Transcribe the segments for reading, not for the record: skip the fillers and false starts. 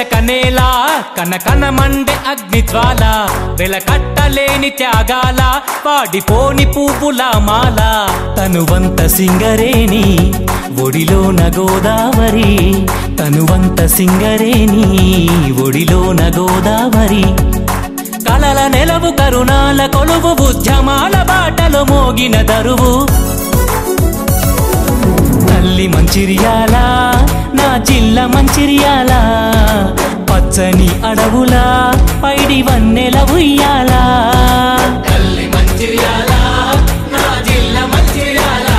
కనేలా కనకన Monday అగ్నిజ్వాల వెలకట్టలేని త్యాగాల వాడిపోని పువ్వుల మాల తనువంత సింగరేణి ఒడిలోన గోదావరి తనువంత సింగరేణి ఒడిలోన గోదావరి కలల నెలవు కరుణాల కొలువు ఉద్యమాల బాటలో మోగిన దరువు తల్లి మంచిర్యాల నా జిల్లా మంచిర్యాల పచ్చని అడవుల పైడి వన్నెల ఉయ్యాల తల్లి మంచిర్యాల నా జిల్లా మంచిర్యాల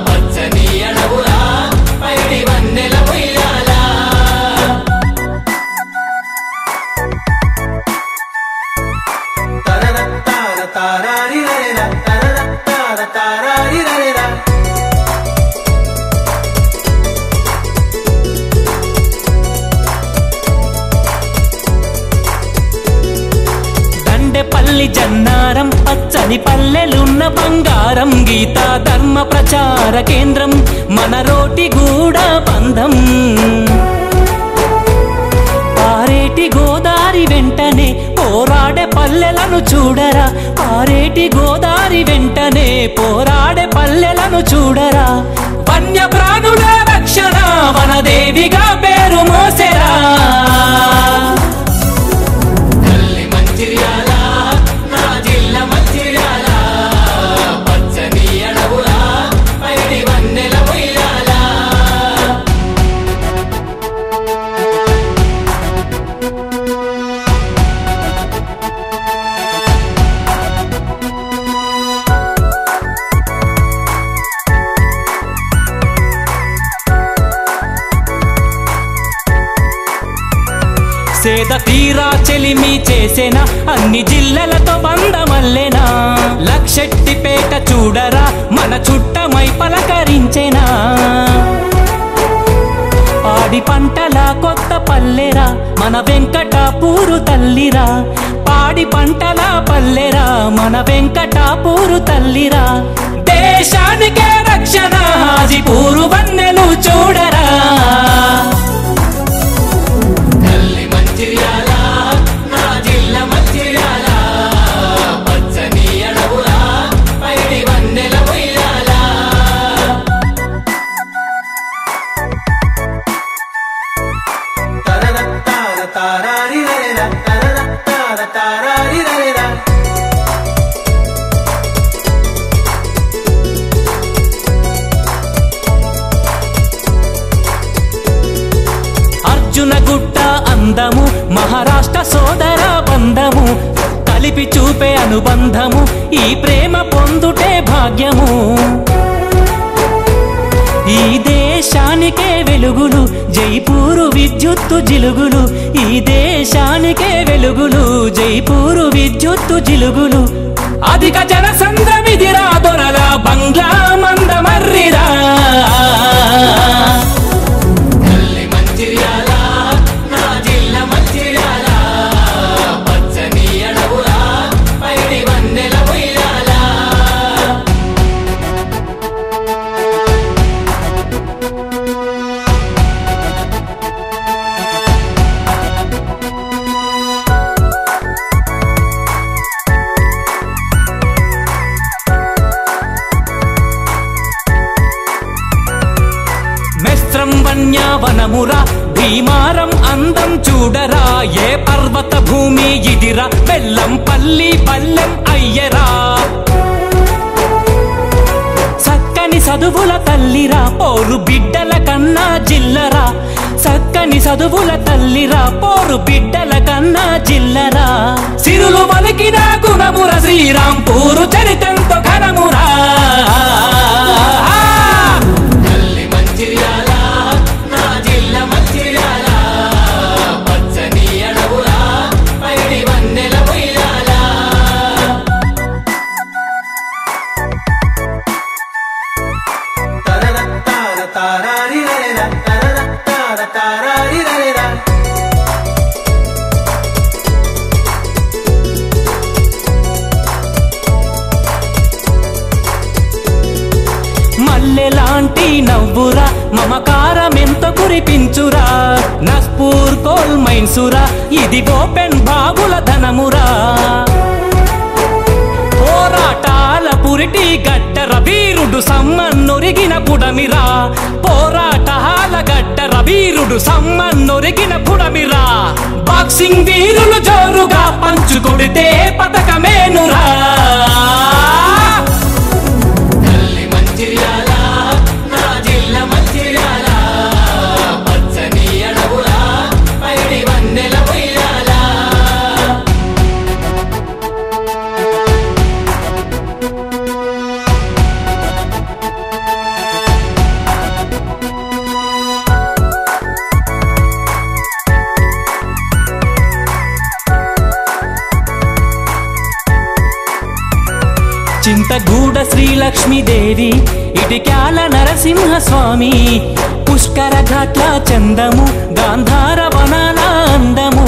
పచ్చని అడవుల పైడి వన్నెల ఉయ్యాల తరరత్తార తారారి రరేర తరరత్తార తారారి రరేర పల్లి జన్నారం పచ్చని పల్లెలున్న బంగారం గీతా ధర్మ ప్రచార కేంద్రం మన రోటి గూడ బంధం పారేటి గోదారి వెంటనే పోరాడే పల్లెలను చూడరా పారేటి గోదారి వెంటనే పోరాడే పల్లెలను చూడరా వన్య ప్రాణుల రక్షణ వనదేవిగా పేరు మోసెరా సేద తీరా చెలిమి చేసేనా అన్ని జిల్లలతో బంధమల్లేనా లక్షెట్టిపేట చూడరా మన చుట్టమై పలకరించేనా పాడి పంటల కొత్త పల్లెరా మన వెంకటాపూరు తల్లిరా పాడి పంటల పల్లెరా మన వెంకటాపూరు తల్లిరా దేశానికే రక్షణ హాజీపూరు వన్నెలు చూడరా తారారి రరేర తరరత్తార తారారి రరేర అర్జున గుట్ట అందము మహారాష్ట్ర సోదర బంధము కలిపి చూపే అనుబంధము ఈ ప్రేమ పొందుటే భాగ్యము ఈ దేశానికే వెలుగులు జైపూరు విద్యుత్తు జిలుగులు ఈ దేశానికే వెలుగులు జైపూరు విద్యుత్తు జిలుగులు అధిక జనసంద్రమిదిరా దొరల బంగ్లా మందమర్రిరా తల్లి మంచిర్యాల నా జిల్లా మంచిర్యాల పచ్చని అడవుల పైడి వన్నెల ఉయ్యాల వన్యావనమురా భీమారం అందం చూడరా ఏ పర్వత భూమి ఇదిరా బెల్లం పల్లి పల్లెం అయ్యరా చక్కని చదువుల తల్లిరా పోరు బిడ్డల కన్నా జిల్లరా చక్కని చదువుల తల్లిరా పోరు బిడ్డల కన్నా జిల్లరా సిరులు వలికిన గుణముర శ్రీరాంపూరు చరితంతో ఘనమురా తారారి రరేర తరరత్తార తారారి రరేర మల్లెలాంటి నవ్వురా మమకారమెంత కురిపించురా నస్పూర్ కోల్ మైన్సురా ఇది ఓపెన్ బాగుల ధనమురా పోరాటాల పురిటి గడ్డర వీరుడు సమ్మన్నొరిగిన పుడమిరా పోరాటాల గడ్డర వీరుడు సమ్మన్నొరిగిన పుడమిరా బాక్సింగ్ వీరులు జోరుగా పంచుకొడితే పతకమేనురా చింతగూడ శ్రీలక్ష్మీదేవి ఇటిక్యాల నరసింహస్వామి పుష్కర ఘాట్ల చందము గాంధార వనాల అందము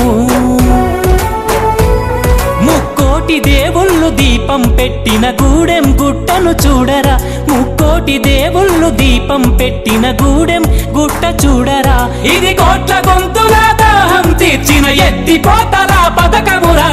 ముక్కోటి దేవుళ్ళు దీపం పెట్టిన గూడెం గుట్టను చూడరా ముక్కోటి దేవుళ్ళు దీపం పెట్టిన గూడెం గుట్ట చూడరా ఇది కోట్ల గొంతుల దాహం తీర్చిన ఎత్తిపోతల పథకమురా